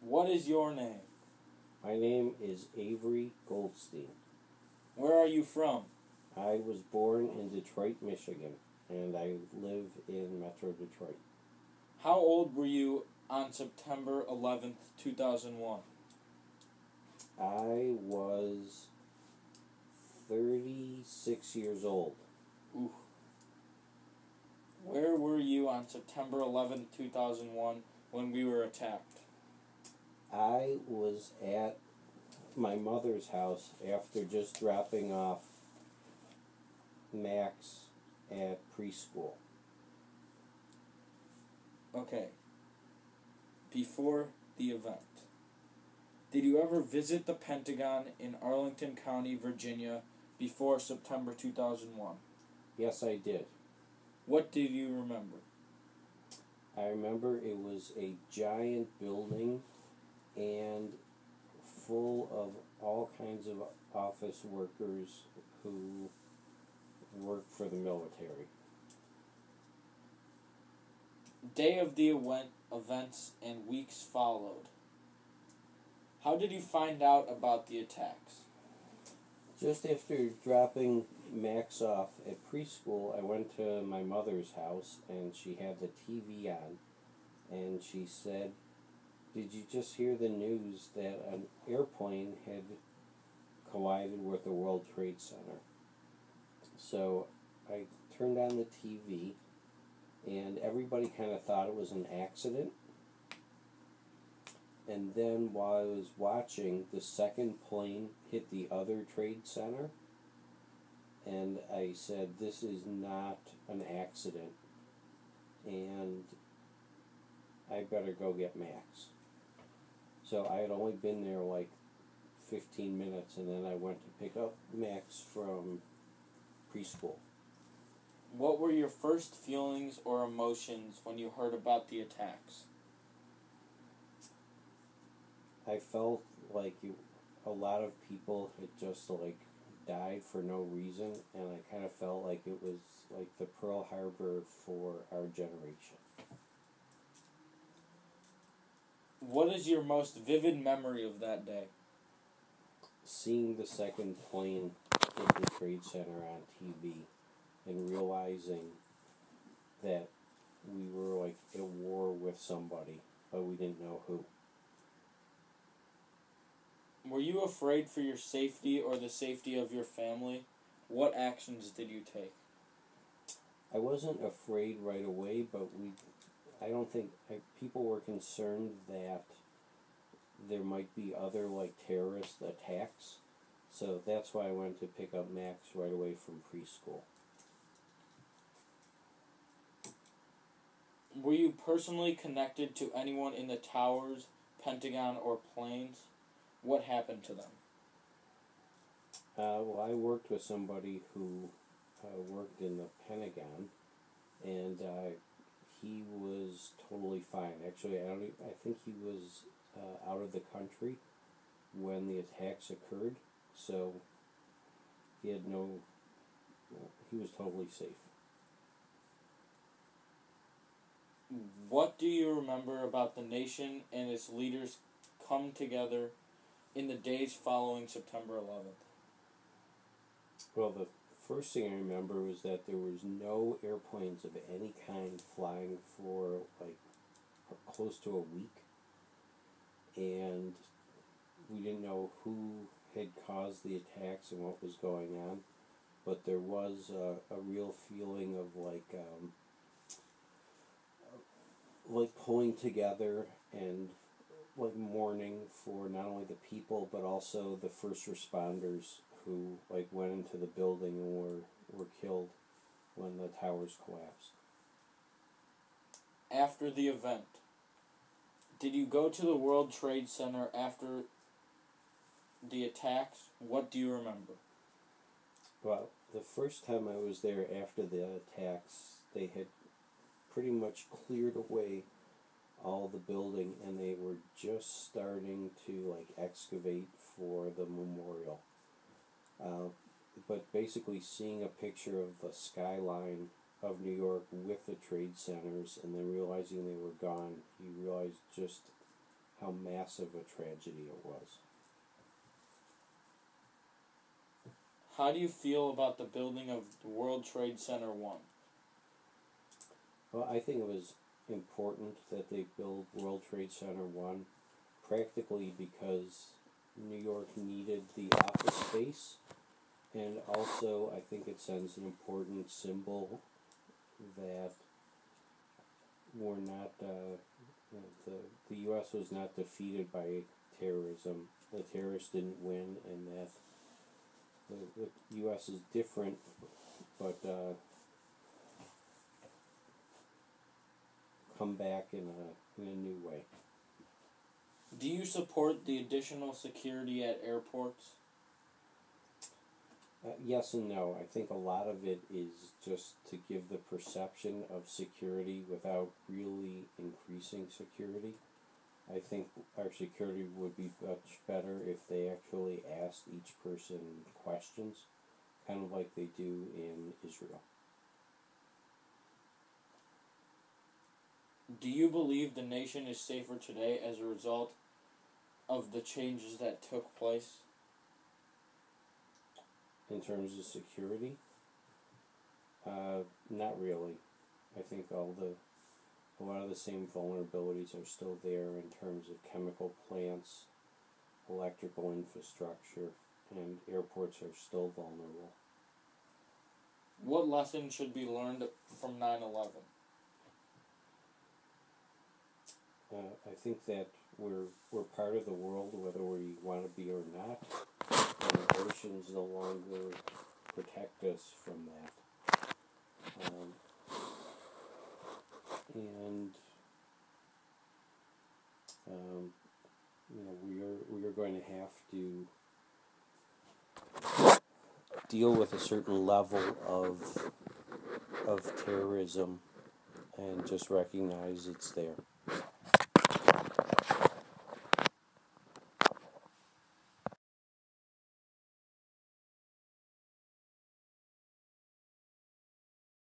What is your name? My name is Avery Goldstein. Where are you from? I was born in Detroit, Michigan, and I live in Metro Detroit. How old were you on September 11th, 2001? I was 36 years old. Ooh. Where were you on September 11th, 2001 when we were attacked? I was at my mother's house after just dropping off Max at preschool. Okay. Before the event, did you ever visit the Pentagon in Arlington County, Virginia before September 2001? Yes, I did. What did you remember? I remember it was a giant building and full of all kinds of office workers who work for the military. Day of the events and weeks followed. How did you find out about the attacks? Just after dropping Max off at preschool, I went to my mother's house and she had the TV on, and she said, "Did you just hear the news that an airplane had collided with the World Trade Center?" So I turned on the TV, and everybody kind of thought it was an accident. And then while I was watching, the second plane hit the other trade center, and I said, "This is not an accident, and I better go get Max." So I had only been there like 15 minutes, and then I went to pick up Max from preschool. What were your first feelings or emotions when you heard about the attacks? I felt like a lot of people had just like died for no reason, and I kind of felt like it was like the Pearl Harbor for our generation. What is your most vivid memory of that day? Seeing the second plane hit the Trade Center on TV and realizing that we were like at war with somebody, but we didn't know who. Were you afraid for your safety or the safety of your family? What actions did you take? I wasn't afraid right away, but I don't think people were concerned that there might be other like terrorist attacks, so that's why I went to pick up Max right away from preschool. Were you personally connected to anyone in the towers, Pentagon, or planes? What happened to them? Well, I worked with somebody who worked in the Pentagon, and he was totally fine. Actually, I think he was out of the country when the attacks occurred, so he was totally safe. What do you remember about the nation and its leaders come together in the days following September 11th? Well, the first thing I remember was that there was no airplanes of any kind flying for like close to a week, and we didn't know who had caused the attacks and what was going on, but there was a real feeling of like pulling together and like mourning for not only the people but also the first responders who like went into the building and were killed when the towers collapsed. After the event, did you go to the World Trade Center after the attacks? What do you remember? Well, the first time I was there after the attacks, they had pretty much cleared away all the building, and they were just starting to like excavate for the memorial. But basically seeing a picture of the skyline of New York with the trade centers and then realizing they were gone, you realize just how massive a tragedy it was. How do you feel about the building of the World Trade Center 1? Well, I think it was important that they build World Trade Center 1, practically because New York needed the office space, and also I think it sends an important symbol that we're not, the U.S. was not defeated by terrorism. The terrorists didn't win, and that the U.S. is different, but come back in a new way. Do you support the additional security at airports? Yes and no. I think a lot of it is just to give the perception of security without really increasing security. I think our security would be much better if they actually asked each person questions, kind of like they do in Israel. Do you believe the nation is safer today as a result of the changes that took place? In terms of security, not really. I think a lot of the same vulnerabilities are still there in terms of chemical plants, electrical infrastructure, and airports are still vulnerable. What lesson should be learned from 9/11? I think that we're part of the world, whether we want to be or not, and the oceans no longer protect us from that. We are going to have to deal with a certain level of terrorism and just recognize it's there.